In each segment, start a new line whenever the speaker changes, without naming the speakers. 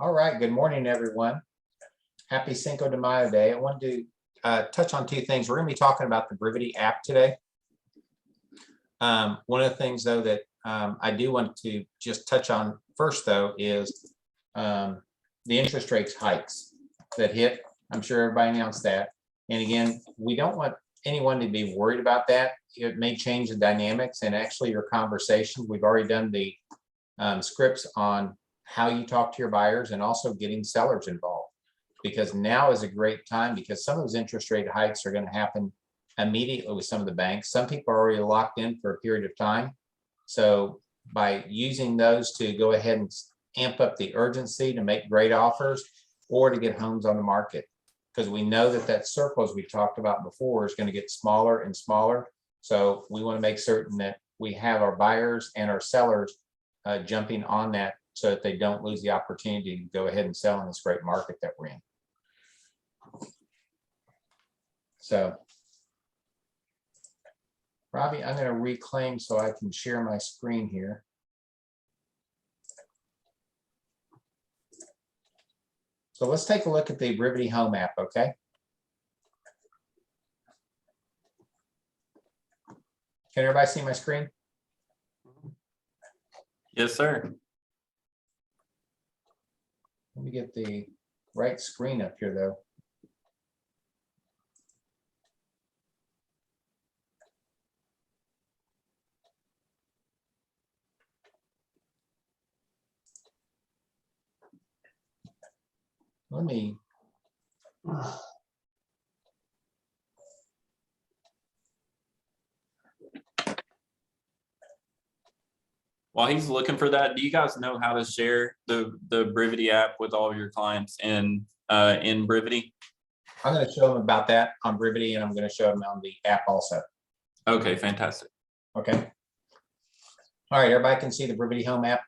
All right, good morning, everyone. Happy Cinco de Mayo Day. I wanted to touch on two things. We're going to be talking about the Brivity app today. One of the things, though, that I do want to just touch on first, though, is the interest rates hikes that hit. I'm sure everybody announced that. And again, we don't want anyone to be worried about that. It may change the dynamics and actually your conversation. We've already done the scripts on how you talk to your buyers and also getting sellers involved, because now is a great time because some of those interest rate hikes are going to happen immediately with some of the banks. Some people are already locked in for a period of time. So by using those to go ahead and amp up the urgency to make great offers or to get homes on the market, because we know that that circle, as we talked about before, is going to get smaller and smaller. So we want to make certain that we have our buyers and our sellers jumping on that so that they don't lose the opportunity to go ahead and sell in this great market that we're in. So, Robbie, I'm going to reclaim so I can share my screen here. So let's take a look at the Brivity Home app, okay? Can everybody see my screen?
Yes, sir.
Let me get the right screen up here, though. Let me.
While he's looking for that, do you guys know how to share the Brivity app with all of your clients in Brivity?
I'm going to show them about that on Brivity, and I'm going to show them on the app also.
Okay, fantastic.
Okay. All right, everybody can see the Brivity Home app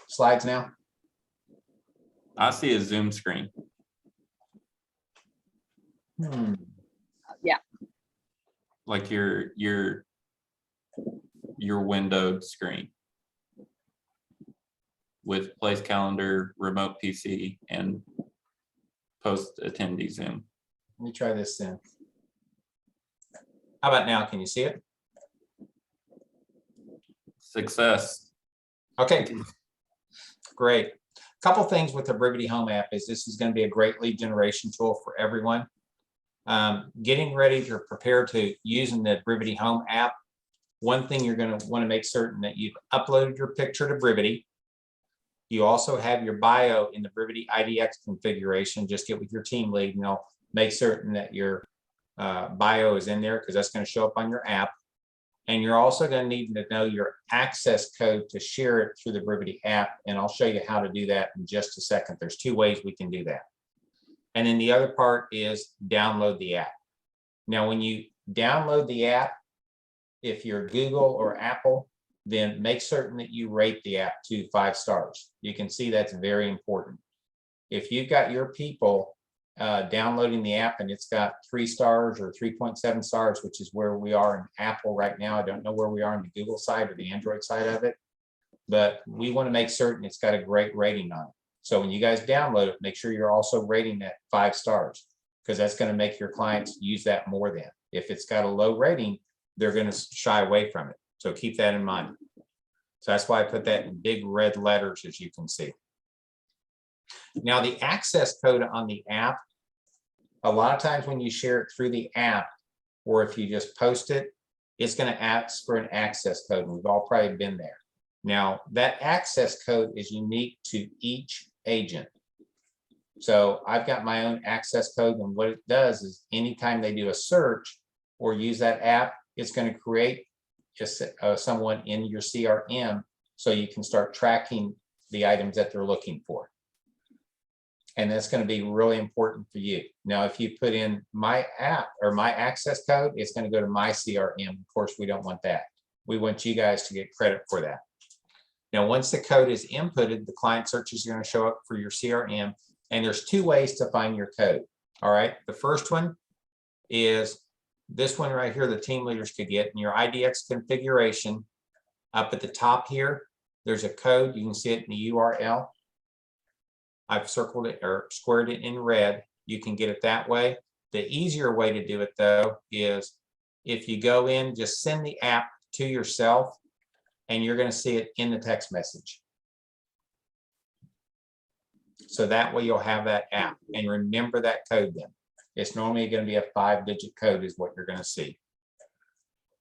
slides now.
I see a Zoom screen.
Yeah.
Like your windowed screen with place calendar, remote PC, and post attendee Zoom.
Let me try this then. How about now? Can you see it?
Success.
Okay, great. Couple things with the Brivity Home app is this is going to be a great lead generation tool for everyone. Getting ready to prepare to using the Brivity Home app. One thing you're going to want to make certain that you've uploaded your picture to Brivity. You also have your bio in the Brivity IDX configuration. Just get with your team lead and they'll make certain that your bio is in there, because that's going to show up on your app. And you're also going to need to know your access code to share it through the Brivity app. And I'll show you how to do that in just a second. There's two ways we can do that. And then the other part is download the app. Now, when you download the app, if you're Google or Apple, then make certain that you rate the app to 5 stars. You can see that's very important. If you've got your people downloading the app and it's got 3 stars or 3.7 stars, which is where we are in Apple right now. I don't know where we are on the Google side or the Android side of it, but we want to make certain it's got a great rating on it. So when you guys download it, make sure you're also rating that 5 stars, because that's going to make your clients use that more than. If it's got a low rating, they're going to shy away from it. So keep that in mind. So that's why I put that in big red letters, as you can see. Now, the access code on the app, a lot of times when you share it through the app, or if you just post it, it's going to ask for an access code. We've all probably been there. Now, that access code is unique to each agent. So I've got my own access code, and what it does is anytime they do a search or use that app, it's going to create just someone in your CRM so you can start tracking the items that they're looking for. And that's going to be really important for you. Now, if you put in my app or my access code, it's going to go to my CRM. Of course, we don't want that. We want you guys to get credit for that. Now, once the code is inputted, the client searches are going to show up for your CRM. And there's 2 ways to find your code. All right. The first one is this one right here, the team leaders could get in your IDX configuration. Up at the top here, there's a code. You can see it in the URL. I've circled it or squared it in red. You can get it that way. The easier way to do it though is if you go in, just send the app to yourself and you're going to see it in the text message. So that way you'll have that app and remember that code then. It's normally going to be a 5-digit code is what you're going to see.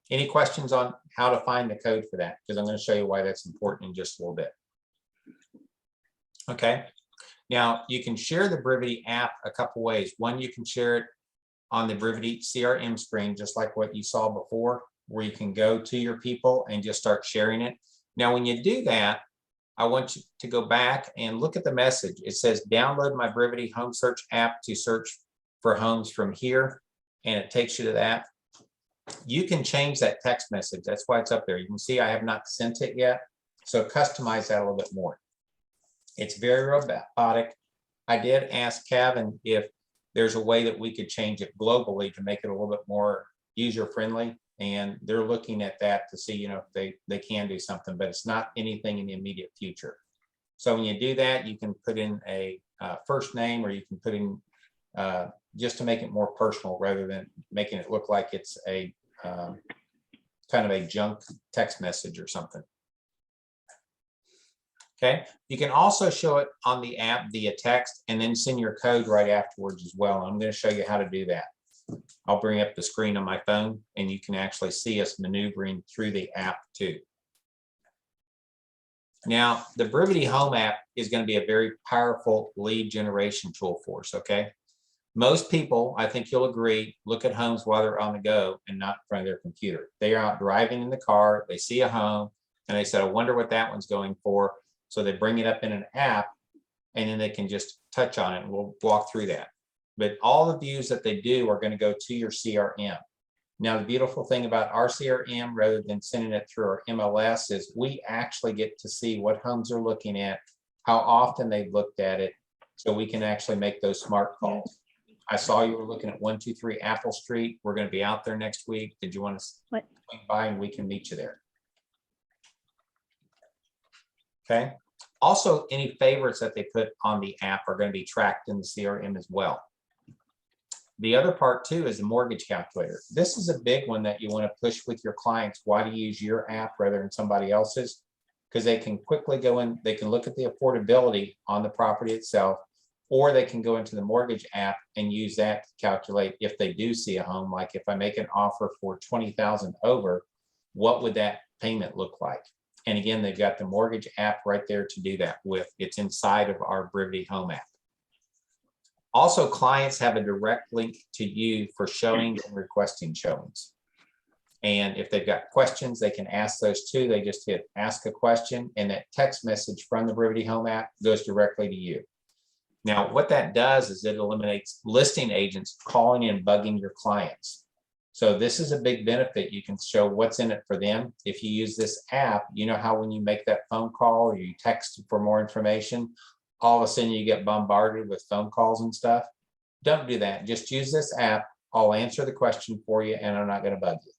Any questions on how to find the code for that? Because I'm going to show you why that's important in just a little bit. Okay. Now you can share the Brivity app a couple ways. One, you can share it on the Brivity CRM screen, just like what you saw before, where you can go to your people and just start sharing it. Now, when you do that, I want you to go back and look at the message. It says, download my Brivity Home Search app to search for homes from here. And it takes you to that. You can change that text message. That's why it's up there. You can see I have not sent it yet. So customize that a little bit more. It's very robotic. I did ask Kevin if there's a way that we could change it globally to make it a little bit more user-friendly. And they're looking at that to see, if they can do something, but it's not anything in the immediate future. So when you do that, you can put in a first name, or you can put in just to make it more personal rather than making it look like it's a kind of a junk text message or something. Okay, you can also show it on the app via text and then send your code right afterwards as well. I'm going to show you how to do that. I'll bring up the screen on my phone and you can actually see us maneuvering through the app too. Now, the Brivity Home app is going to be a very powerful lead generation tool for us, okay? Most people, I think you'll agree, look at homes while they're on the go and not in front of their computer. They are out driving in the car, they see a home, and they said, I wonder what that one's going for. So they bring it up in an app, and then they can just touch on it, and we'll walk through that. But all the views that they do are going to go to your CRM. Now, the beautiful thing about our CRM, rather than sending it through our MLS, is we actually get to see what homes they're looking at, how often they've looked at it, so we can actually make those smart calls. I saw you were looking at 123 Apple Street. We're going to be out there next week. Did you want to swing by and we can meet you there? Okay. Also, any favorites that they put on the app are going to be tracked in the CRM as well. The other part too is the mortgage calculator. This is a big one that you want to push with your clients. Why do you use your app rather than somebody else's? Because they can quickly go in, they can look at the affordability on the property itself, or they can go into the mortgage app and use that to calculate if they do see a home. Like if I make an offer for $20,000 over, what would that payment look like? And again, they've got the mortgage app right there to do that with. It's inside of our Brivity Home app. Also, clients have a direct link to you for showings and requesting showings. And if they've got questions, they can ask those too. They just hit ask a question, and that text message from the Brivity Home app goes directly to you. Now, what that does is it eliminates listing agents calling in, bugging your clients. So this is a big benefit. You can show what's in it for them. If you use this app, you know how when you make that phone call or you text for more information, all of a sudden you get bombarded with phone calls and stuff. Don't do that. Just use this app. I'll answer the question for you and I'm not going to bug you.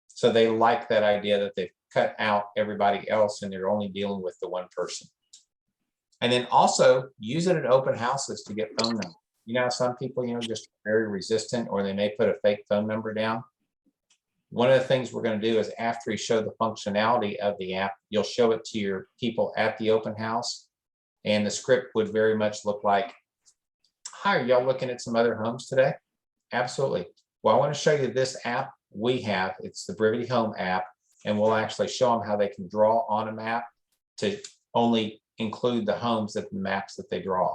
So they like that idea that they've cut out everybody else and they're only dealing with the one person. And then also use it at open houses to get phone numbers. You know, some people, just very resistant, or they may put a fake phone number down. One of the things we're going to do is after you show the functionality of the app, you'll show it to your people at the open house. And the script would very much look like, hi, are y'all looking at some other homes today? Absolutely. Well, I want to show you this app we have. It's the Brivity Home app, and we'll actually show them how they can draw on a map to only include the homes that the maps that they draw.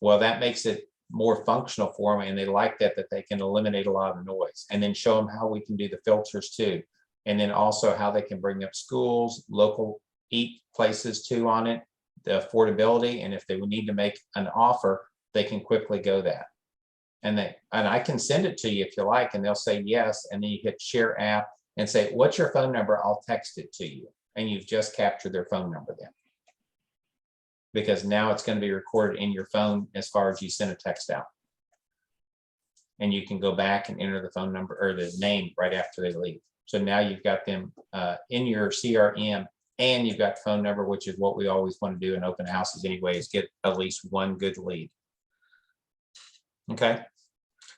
Well, that makes it more functional for them, and they like that they can eliminate a lot of the noise, and then show them how we can do the filters too. And then also how they can bring up schools, local eat places too on it, the affordability, and if they would need to make an offer, they can quickly go that. And I can send it to you if you like, and they'll say yes, and then you hit share app and say, what's your phone number? I'll text it to you. And you've just captured their phone number then. Because now it's going to be recorded in your phone as far as you send a text out. And you can go back and enter the phone number or the name right after they leave. So now you've got them in your CRM and you've got phone number, which is what we always want to do in open houses anyways, get at least one good lead. Okay.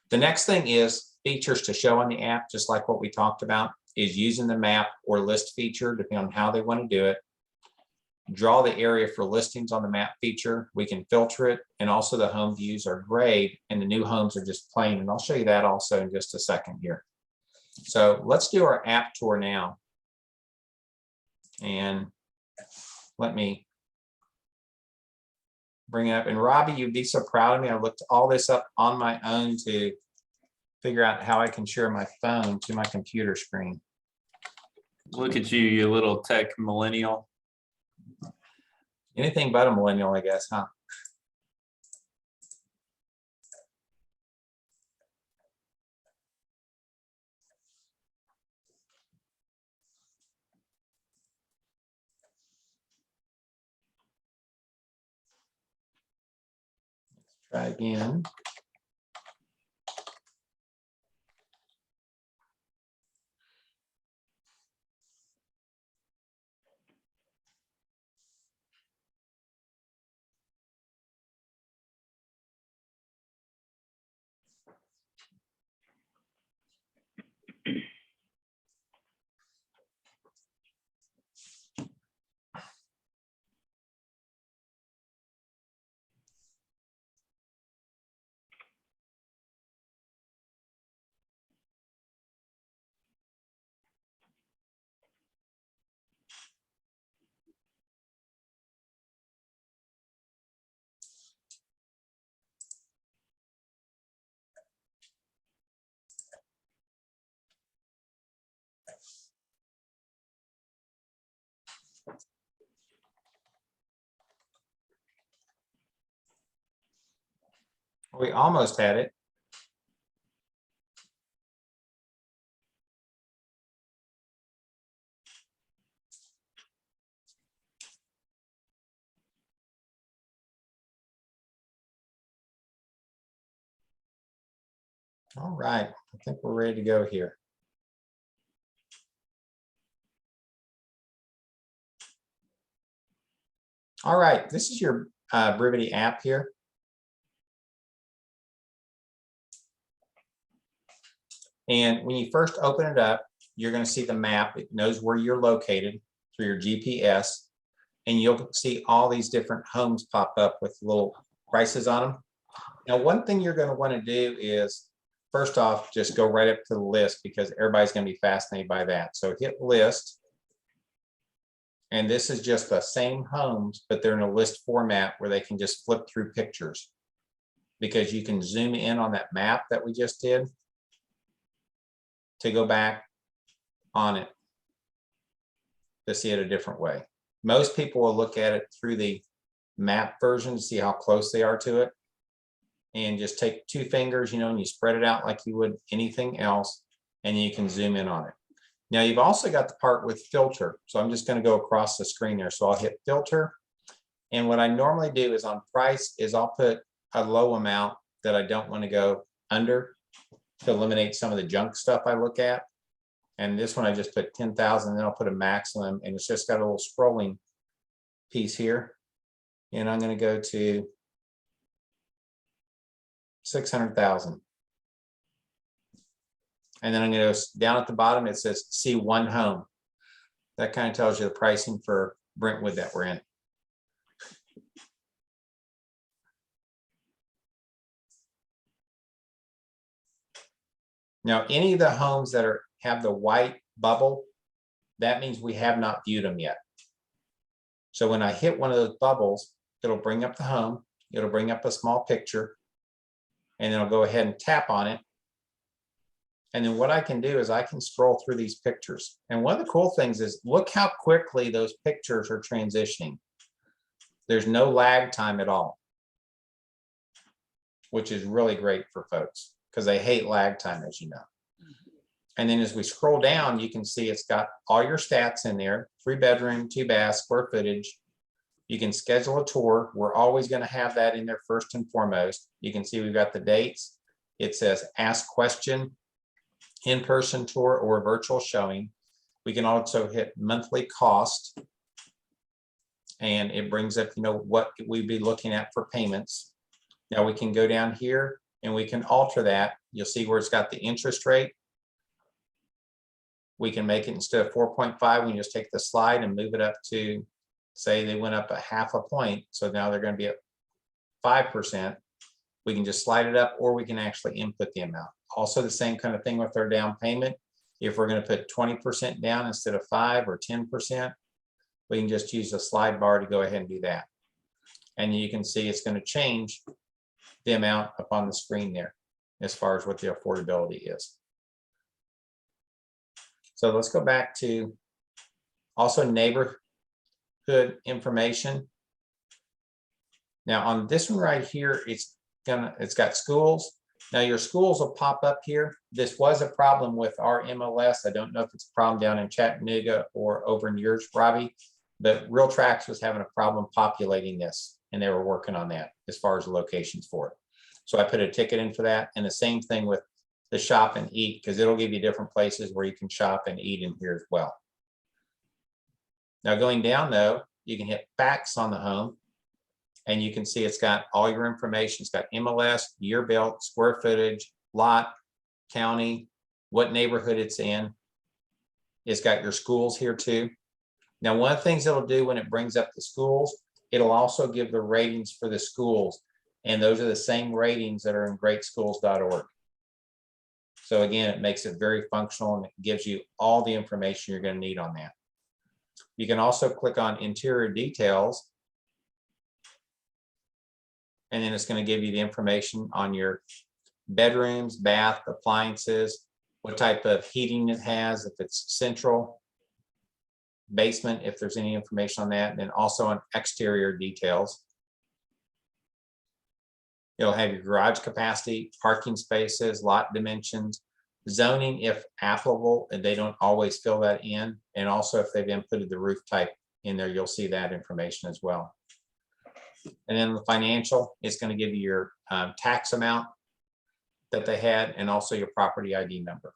The next thing is features to show on the app, just like what we talked about, is using the map or list feature, depending on how they want to do it. Draw the area for listings on the map feature. We can filter it, and also the home views are grayed and the new homes are just plain. And I'll show you that also in just a second here. So let's do our app tour now. And let me bring it up. And Robbie, you'd be so proud of me. I looked all this up on my own to figure out how I can share my phone to my computer screen.
Look at you, you little tech millennial.
Anything but a millennial, I guess, huh? Let's try again. We almost had it. All right, I think we're ready to go here. All right, this is your Brivity app here. And when you first open it up, you're going to see the map. It knows where you're located through your GPS. And you'll see all these different homes pop up with little prices on them. Now, one thing you're going to want to do is, first off, just go right up to the list, because everybody's going to be fascinated by that. So hit list. And this is just the same homes, but they're in a list format where they can just flip through pictures, because you can zoom in on that map that we just did to go back on it to see it a different way. Most people will look at it through the map version to see how close they are to it, and just take two fingers, and you spread it out like you would anything else, and you can zoom in on it. Now you've also got the part with filter. So I'm just going to go across the screen there. So I'll hit filter. And what I normally do is on price is I'll put a low amount that I don't want to go under to eliminate some of the junk stuff I look at. And this one I just put 10,000, then I'll put a maximum, and it's just got a little scrolling piece here. And I'm going to go to 600,000. And then I'm going to go down at the bottom. It says see one home. That kind of tells you the pricing for Brentwood that we're in. Now, any of the homes that have the white bubble, that means we have not viewed them yet. So when I hit one of those bubbles, it'll bring up the home. It'll bring up a small picture, and then I'll go ahead and tap on it. And then what I can do is I can scroll through these pictures. And one of the cool things is look how quickly those pictures are transitioning. There's no lag time at all, which is really great for folks because they hate lag time, as you know. And then as we scroll down, you can see it's got all your stats in there: 3-bedroom, 2-bath, square footage. You can schedule a tour. We're always going to have that in there first and foremost. You can see we've got the dates. It says ask question, in-person tour, or virtual showing. We can also hit monthly cost. and it brings up, what we'd be looking at for payments. Now we can go down here and we can alter that. You'll see where it's got the interest rate. We can make it, instead of 4.5, we can just take the slide and move it up to, say they went up a half a point. So now they're going to be at 5%. We can just slide it up, or we can actually input the amount. Also the same kind of thing with our down payment. If we're going to put 20% down instead of 5 or 10%, we can just use the slide bar to go ahead and do that. And you can see it's going to change the amount up on the screen there as far as what the affordability is. So let's go back to also neighborhood information. Now on this one right here, it's got schools. Now your schools will pop up here. This was a problem with our MLS. I don't know if it's a problem down in Chattanooga or over in yours, Robbie, but Real Tracks was having a problem populating this, and they were working on that as far as the locations for it. So I put a ticket in for that, and the same thing with the shop and eat, because it'll give you different places where you can shop and eat in here as well. Now going down though, you can hit facts on the home, and you can see it's got all your information. It's got MLS, year built, square footage, lot, county, what neighborhood it's in. It's got your schools here too. Now, one of the things it'll do when it brings up the schools, it'll also give the ratings for the schools. And those are the same ratings that are in greatschools.org. So again, it makes it very functional, and it gives you all the information you're going to need on that. You can also click on interior details, and then it's going to give you the information on your bedrooms, bath, appliances, what type of heating it has, if it's central, basement, if there's any information on that, and then also on exterior details. You'll have your garage capacity, parking spaces, lot dimensions, zoning if applicable, and they don't always fill that in. And also if they've inputted the roof type in there, you'll see that information as well. And then the financial, it's going to give you your tax amount that they had, and also your property ID number.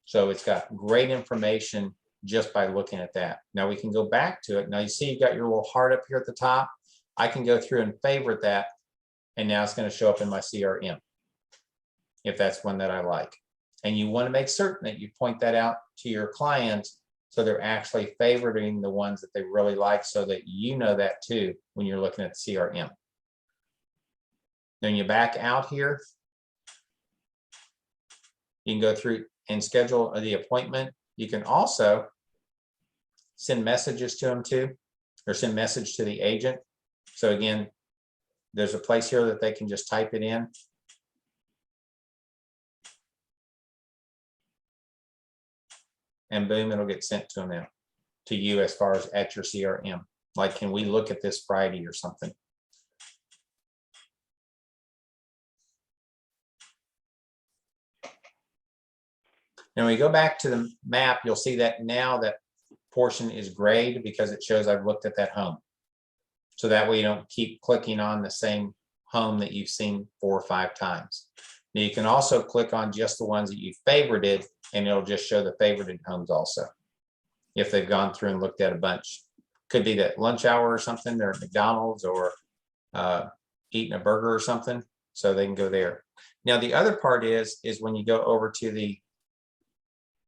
So it's got great information just by looking at that. Now we can go back to it. Now you see you got your little heart up here at the top. I can go through and favorite that, and now it's going to show up in my CRM if that's one that I like. And you want to make certain that you point that out to your clients, so they're actually favoriting the ones that they really like, so that you know that too when you're looking at the CRM. Then you back out here. You can go through and schedule the appointment. You can also send messages to them too, or send message to the agent. So again, there's a place here that they can just type it in. And boom, it'll get sent to them now, to you as far as at your CRM. Like, can we look at this Friday or something? Now we go back to the map, you'll see that now that portion is grayed because it shows I've looked at that home. So that way you don't keep clicking on the same home that you've seen 4 or 5 times. Now you can also click on just the ones that you favorited, and it'll just show the favorited homes also, if they've gone through and looked at a bunch. Could be that lunch hour or something, they're at McDonald's or eating a burger or something, so they can go there. Now the other part is when you go over to the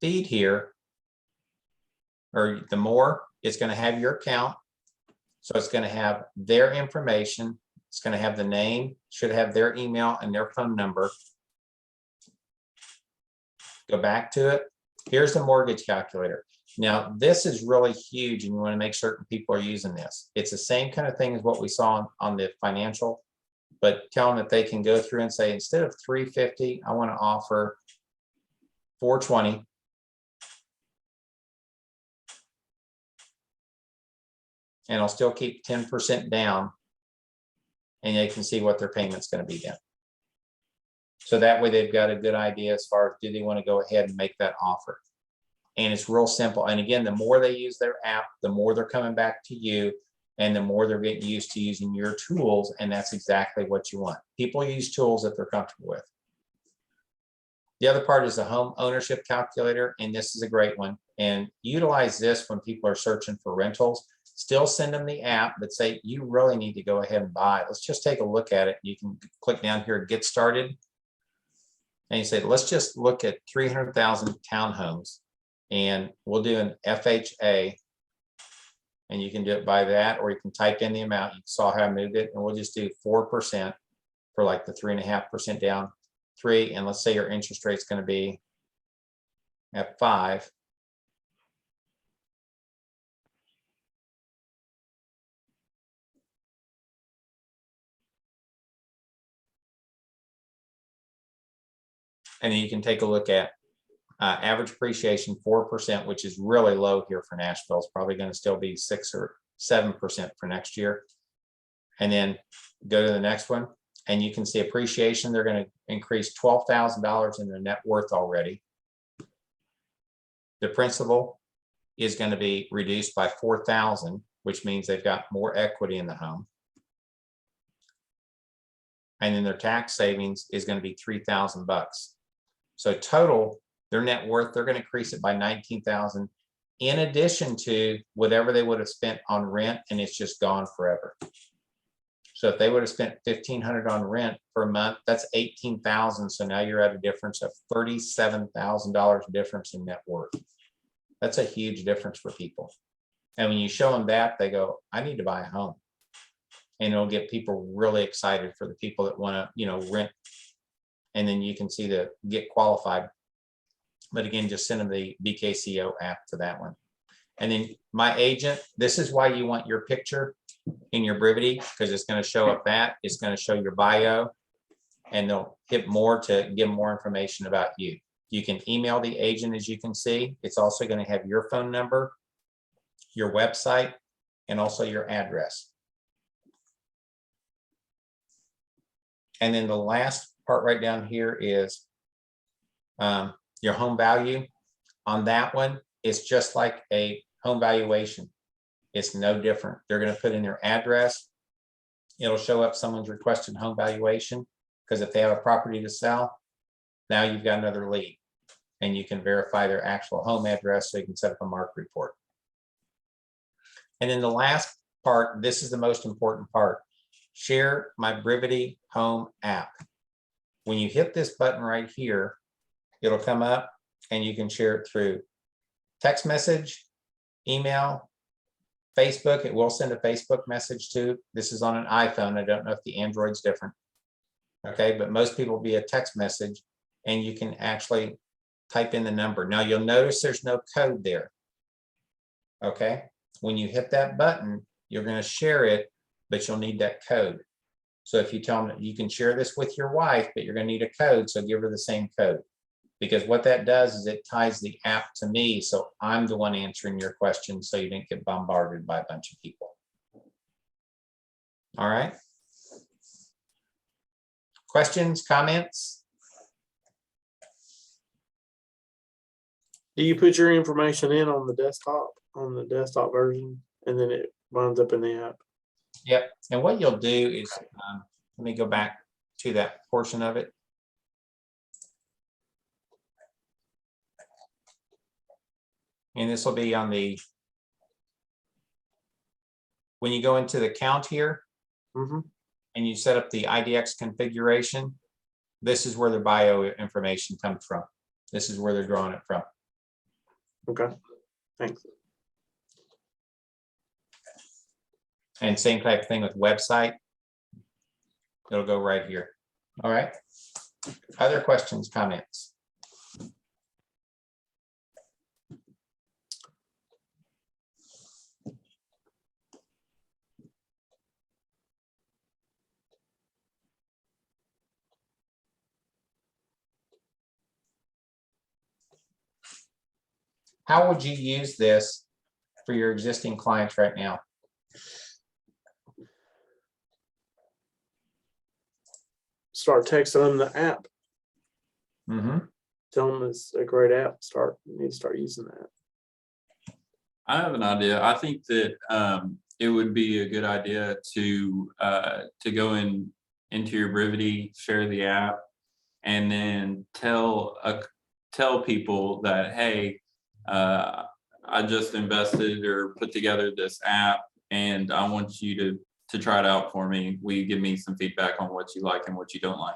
feed here, or the more, it's going to have your account. So it's going to have their information. It's going to have the name, should have their email and their phone number. Go back to it. Here's the mortgage calculator. Now, this is really huge, and you want to make certain people are using this. It's the same kind of thing as what we saw on the financial, but tell them that they can go through and say, instead of $350, I want to offer $420. And I'll still keep 10% down, and they can see what their payment's going to be then. So that way they've got a good idea as far as, do they want to go ahead and make that offer? And it's real simple. And again, the more they use their app, the more they're coming back to you, and the more they're getting used to using your tools. And that's exactly what you want. People use tools that they're comfortable with. The other part is the home ownership calculator, and this is a great one. and utilize this when people are searching for rentals. Still send them the app, but say, you really need to go ahead and buy it. Let's just take a look at it. You can click down here, get started. And you say, let's just look at 300,000 townhomes, and we'll do an FHA. And you can do it by that, or you can type in the amount. You saw how I moved it, and we'll just do 4% for like the 3.5% down, 3. And let's say your interest rate is going to be at 5. And then you can take a look at average appreciation 4%, which is really low here for Nashville. It's probably going to still be 6 or 7% for next year. And then go to the next one, and you can see appreciation. They're going to increase $12,000 in their net worth already. The principal is going to be reduced by $4,000, which means they've got more equity in the home. And then their tax savings is going to be $3,000. So total, their net worth, they're going to increase it by $19,000, in addition to whatever they would have spent on rent, and it's just gone forever. So if they would have spent $1,500 on rent per month, that's $18,000. So now you're at a difference of $37,000 difference in net worth. That's a huge difference for people. And when you show them that, they go, I need to buy a home. And it'll get people really excited for the people that want to, rent. And then you can see the get qualified. But again, just send them the BKCO app to that one. And then my agent, this is why you want your picture in your Brivity, because it's going to show up that. It's going to show your bio, and they'll hit more to give more information about you. You can email the agent, as you can see. It's also going to have your phone number, your website, and also your address. And then the last part right down here is your home value. On that one, it's just like a home valuation. It's no different. They're going to put in their address. It'll show up someone's requested home valuation, because if they have a property to sell, now you've got another lead, and you can verify their actual home address, so you can set up a market report. And then the last part, this is the most important part. Share my Brivity Home app. When you hit this button right here, it'll come up, and you can share it through text message, email, Facebook. It will send a Facebook message too. This is on an iPhone. I don't know if the Android's different. Okay, but most people via text message, and you can actually type in the number. Now you'll notice there's no code there. Okay, when you hit that button, you're going to share it, but you'll need that code. So if you tell them that you can share this with your wife, but you're going to need a code, so give her the same code. Because what that does is it ties the app to me, so I'm the one answering your questions, so you didn't get bombarded by a bunch of people. All right. Questions, comments?
Do you put your information in on the desktop version, and then it winds up in the app?
Yep. And what you'll do is, let me go back to that portion of it. And this will be on the, when you go into the count here, and you set up the IDX configuration, this is where the bio information comes from. This is where they're drawing it from.
Okay, thanks.
And same type of thing with website. It'll go right here. All right. Other questions, comments? How would you use this for your existing clients right now?
Start texting them the app.
Mm-hmm.
Tell them it's a great app. You need to start using that.
I have an idea. I think that it would be a good idea to go into your Brivity, share the app, and then tell people that, hey, I just invested or put together this app, and I want you to try it out for me. Will you give me some feedback on what you like and what you don't like?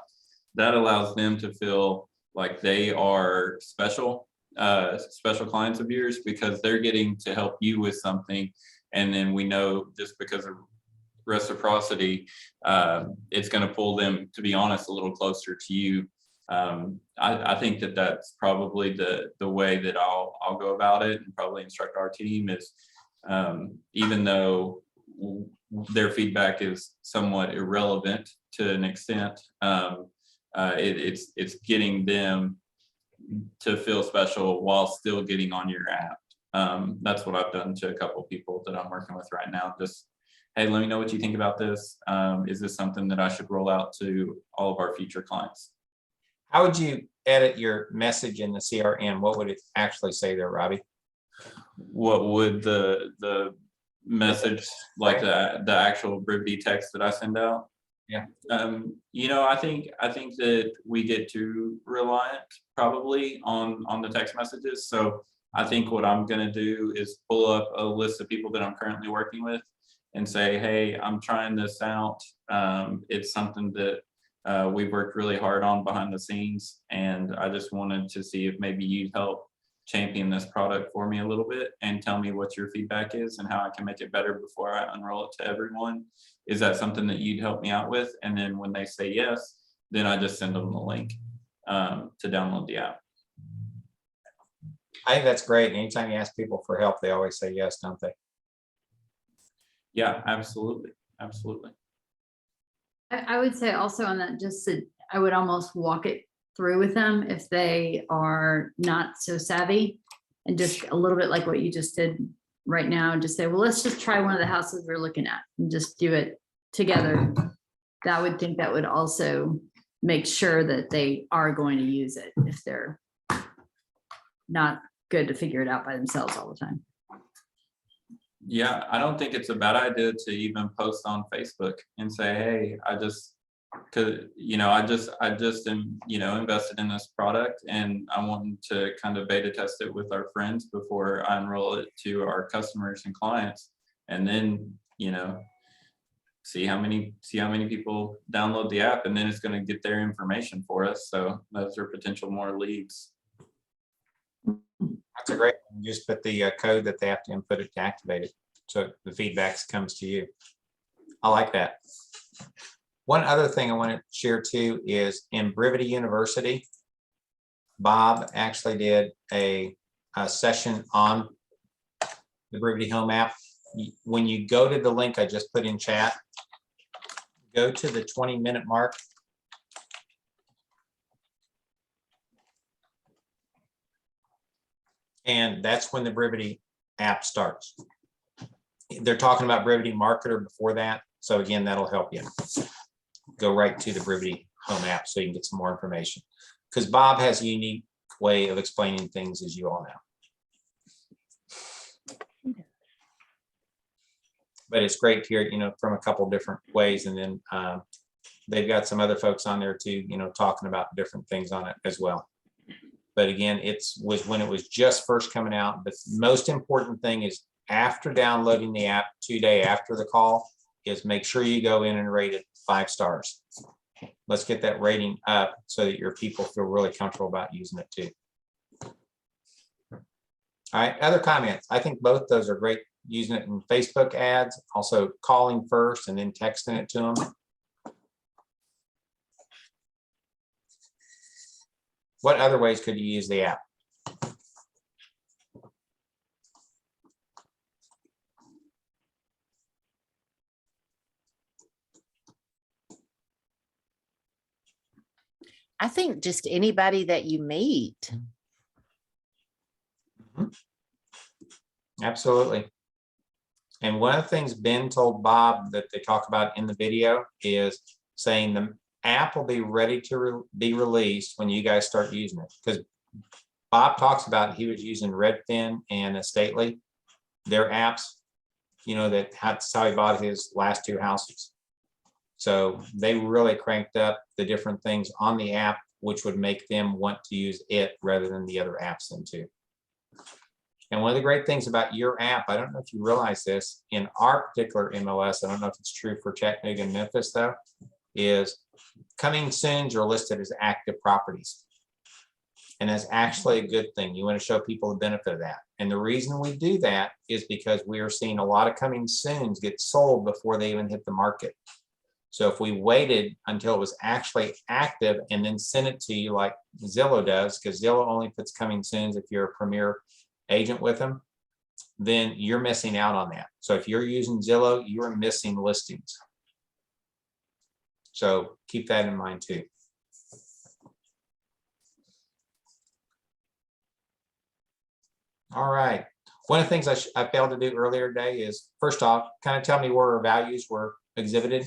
That allows them to feel like they are special clients of yours, because they're getting to help you with something. And then we know, just because of reciprocity, it's going to pull them, to be honest, a little closer to you. I think that that's probably the way that I'll go about it, and probably instruct our team is, even though their feedback is somewhat irrelevant to an extent, it's getting them to feel special while still getting on your app. That's what I've done to a couple of people that I'm working with right now. Just, hey, let me know what you think about this. Is this something that I should roll out to all of our future clients?
How would you edit your message in the CRM? What would it actually say there, Robbie?
What would the message, like the actual Brivity text that I send out?
Yeah.
I think that we get too reliant probably on the text messages. So I think what I'm going to do is pull up a list of people that I'm currently working with and say, hey, I'm trying this out. It's something that we've worked really hard on behind the scenes, and I just wanted to see if maybe you'd help champion this product for me a little bit and tell me what your feedback is and how I can make it better before I unroll it to everyone. Is that something that you'd help me out with? And then when they say yes, then I just send them the link to download the app.
I think that's great. Anytime you ask people for help, they always say yes, don't they?
Yeah, absolutely. Absolutely.
I would say also on that, just that I would almost walk it through with them if they are not so savvy, and just a little bit like what you just did right now, and just say, well, let's just try one of the houses we're looking at and just do it together. That would think that would also make sure that they are going to use it if they're not good to figure it out by themselves all the time.
Yeah, I don't think it's a bad idea to even post on Facebook and say, hey, I just am, invested in this product, and I want to kind of beta test it with our friends before I enroll it to our customers and clients. And then, see how many people download the app, and then it's going to get their information for us. So those are potential more leads.
That's a great one. Just put the code that they have to input it to activate it, so the feedback comes to you. I like that. One other thing I want to share too is in Brivity University, Bob actually did a session on the Brivity Home app. When you go to the link I just put in chat, go to the 20-minute mark. And that's when the Brivity app starts. They're talking about Brivity Marketer before that. So again, that'll help you. Go right to the Brivity Home app so you can get some more information. Because Bob has a unique way of explaining things, as you all know. But it's great to hear, from a couple different ways. And then they've got some other folks on there too, talking about different things on it as well. But again, was when it was just first coming out. The most important thing is after downloading the app 2 days after the call is make sure you go in and rate it 5 stars. Let's get that rating up so that your people feel really comfortable about using it too. All right, other comments. I think both those are great, using it in Facebook ads, also calling first and then texting it to them. What other ways could you use the app?
I think just anybody that you meet.
Absolutely. And one of the things Ben told Bob that they talk about in the video is saying the app will be ready to be released when you guys start using it. Because Bob talks about he was using Redfin and Stately, their apps, that's how he bought his last 2 houses. So they really cranked up the different things on the app, which would make them want to use it rather than the other apps then too. And one of the great things about your app, I don't know if you realize this, in our particular MLS, I don't know if it's true for Chattanooga and Memphis though, is coming soons are listed as active properties. And that's actually a good thing. You want to show people the benefit of that. And the reason we do that is because we are seeing a lot of coming soons get sold before they even hit the market. So if we waited until it was actually active and then sent it to you like Zillow does, because Zillow only puts coming soons if you're a premier agent with them, then you're missing out on that. So if you're using Zillow, you're missing listings. So keep that in mind too. All right. One of the things I failed to do earlier today is, first off, kind of tell me where our values were exhibited.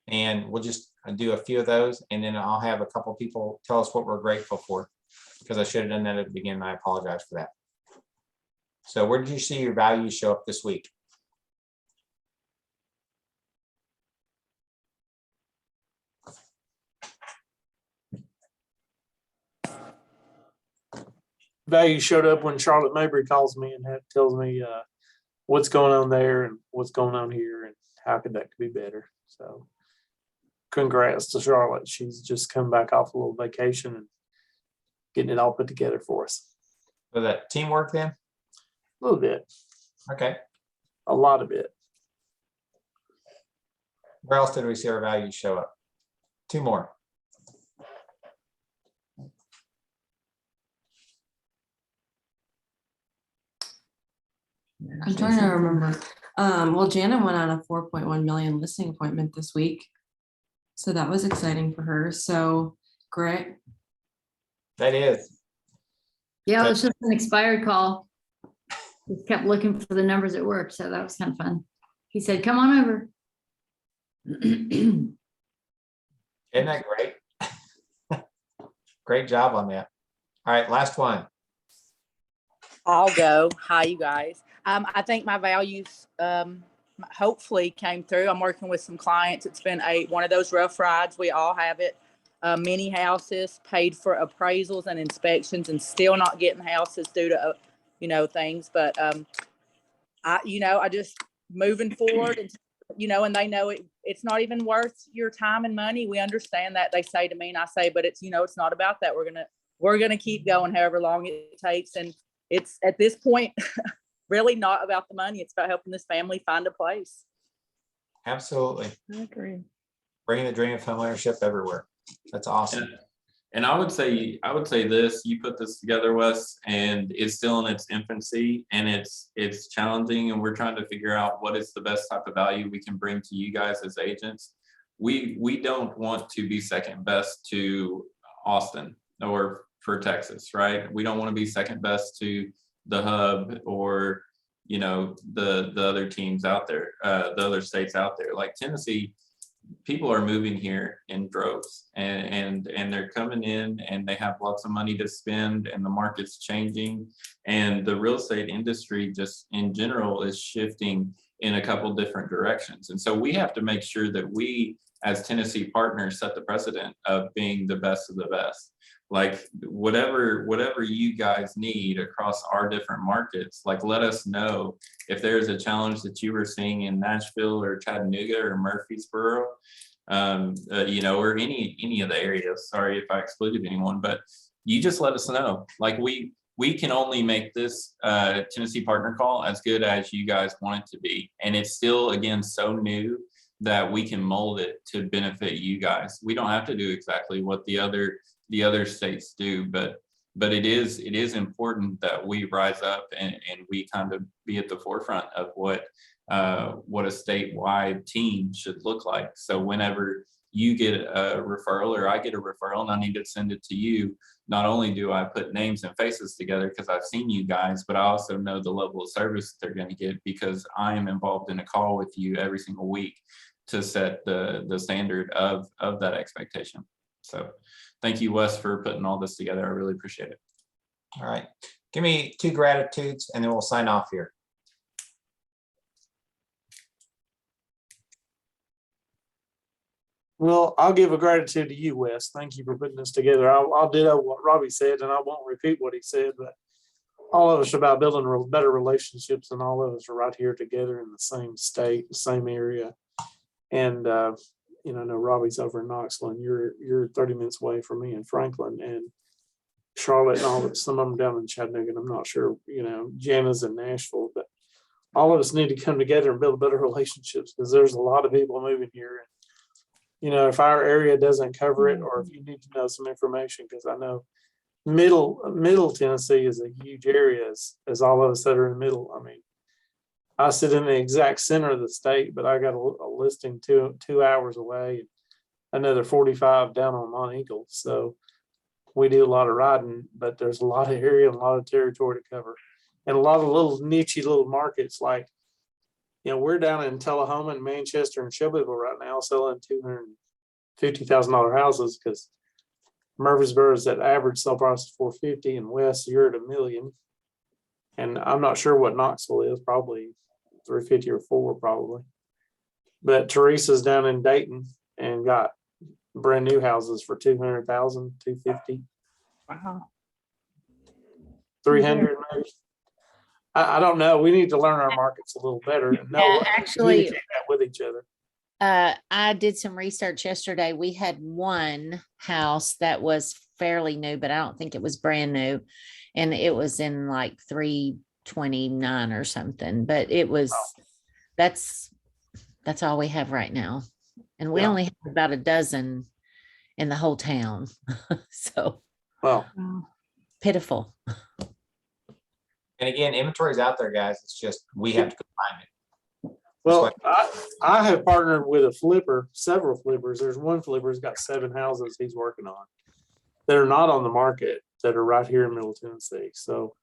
And we'll just do a few of those. And then I'll have a couple people tell us what we're grateful for, because I should have done that at the beginning. I apologize for that. So where did you see your values show up this week?
Value showed up when Charlotte Mabry calls me and tells me what's going on there and what's going on here and how could that be better. So congrats to Charlotte. She's just come back off a little vacation and getting it all put together for us.
Was that teamwork then?
A little bit,
Okay.
a lot of it.
Where else did we see our values show up? Two more.
I'm trying to remember. Well, Jana went on a 4.1 million listing appointment this week. So that was exciting for her. So great.
That is.
Yeah, it was just an expired call. Just kept looking for the numbers at work, so that was kind of fun. He said, come on over.
Isn't that great? Great job on that. All right, last one.
I'll go. Hi, you guys. I think my values hopefully came through. I'm working with some clients. It's been one of those rough rides. We all have it. Many houses paid for appraisals and inspections and still not getting houses due to, things. But, I just moving forward and, and they know it's not even worth your time and money. We understand that, they say to me, and I say, but it's, it's not about that. We're going to keep going however long it takes. And it's at this point really not about the money. It's about helping this family find a place.
Absolutely.
I agree.
Bringing the dream of homeownership everywhere. That's awesome.
And I would say this, you put this together, Wes, and it's still in its infancy and it's challenging, and we're trying to figure out what is the best type of value we can bring to you guys as agents. We don't want to be second best to Austin or for Texas, right? We don't want to be second best to the hub or, the other teams out there, the other states out there. Like Tennessee, people are moving here in droves and they're coming in and they have lots of money to spend, and the market's changing, and the real estate industry just in general is shifting in a couple different directions. And so we have to make sure that we as Tennessee partners set the precedent of being the best of the best. Like whatever you guys need across our different markets, like let us know if there's a challenge that you were seeing in Nashville or Chattanooga or Murfreesboro, or any of the areas. Sorry if I excluded anyone, but you just let us know. Like we can only make this Tennessee partner call as good as you guys want it to be. And it's still, again, so new that we can mold it to benefit you guys. We don't have to do exactly what the other states do, but it is important that we rise up and we kind of be at the forefront of what a statewide team should look like. So whenever you get a referral or I get a referral and I need to send it to you, not only do I put names and faces together because I've seen you guys, but I also know the level of service they're going to get because I am involved in a call with you every single week to set the standard of that expectation. So thank you, Wes, for putting all this together. I really appreciate it.
All right. Give me 2 gratitudes and then we'll sign off here.
Well, I'll give a gratitude to you, Wes. Thank you for putting this together. I'll ditto what Robbie said, and I won't repeat what he said, but all of us are about building better relationships, and all of us are right here together in the same state, the same area. And, you know, I know Robbie's over in Knoxville, and you're 30 minutes away from me in Franklin, and Charlotte and all that, some of them down in Chattanooga, and I'm not sure, you know, Jana's in Nashville, but all of us need to come together and build better relationships, because there's a lot of people moving here. And, you know, if our area doesn't cover it, or if you need to know some information, because I know middle Tennessee is a huge area, as all of us that are in the middle. I mean, I sit in the exact center of the state, but I got a listing 2 hours away, another 45 down on Mont Eagle. So we do a lot of riding, but there's a lot of area and a lot of territory to cover, and a lot of little niche little markets. Like, you know, we're down in Tullahoma and Manchester and Shelbyville right now selling $250,000 houses, because Murfreesboro is at average sale price of 450, and West you're at $1 million. And I'm not sure what Knoxville is, probably 350 or 4 probably. But Teresa's down in Dayton and got brand new houses for 200,000, 250,
Wow.
300 maybe. I don't know. We need to learn our markets a little better and know what
Actually,
communicate that with each other.
I did some research yesterday. We had one house that was fairly new, but I don't think it was brand new. And it was in like 329 or something, but it was, that's all we have right now. And we
Yeah.
only have about a dozen in the whole town. So
Well,
pitiful.
And again, inventory's out there, guys. It's just, we have to go find it.
well, I have partnered with a flipper, several flippers. There's one flipper who's got 7 houses he's working on that are not on the market, that are right here in Middle Tennessee. So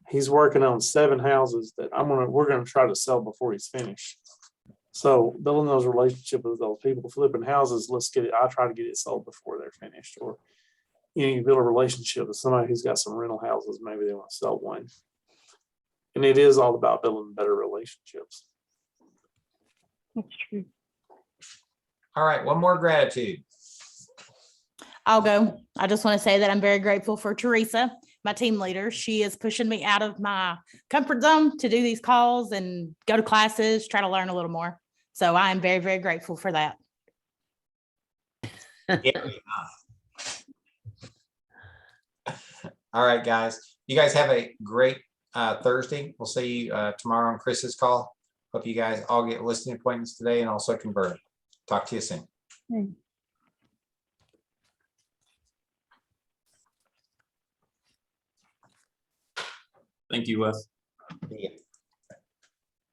he's working on 7 houses that we're gonna try to sell before he's finished. So building those relationships with those people flipping houses, I try to get it sold before they're finished. Or, you know, you build a relationship with somebody who's got some rental houses, maybe they want to sell one. And it is all about building better relationships.
That's true.
All right, one more gratitude.
I'll go. I just want to say that I'm very grateful for Teresa, my team leader. She is pushing me out of my comfort zone to do these calls and go to classes, try to learn a little more. So I am very, very grateful for that.
Yeah. All right, guys. You guys have a great Thursday. We'll see you tomorrow on Chris's call. Hope you guys all get listing appointments today and also convert. Talk to you soon.
Thank you, Wes.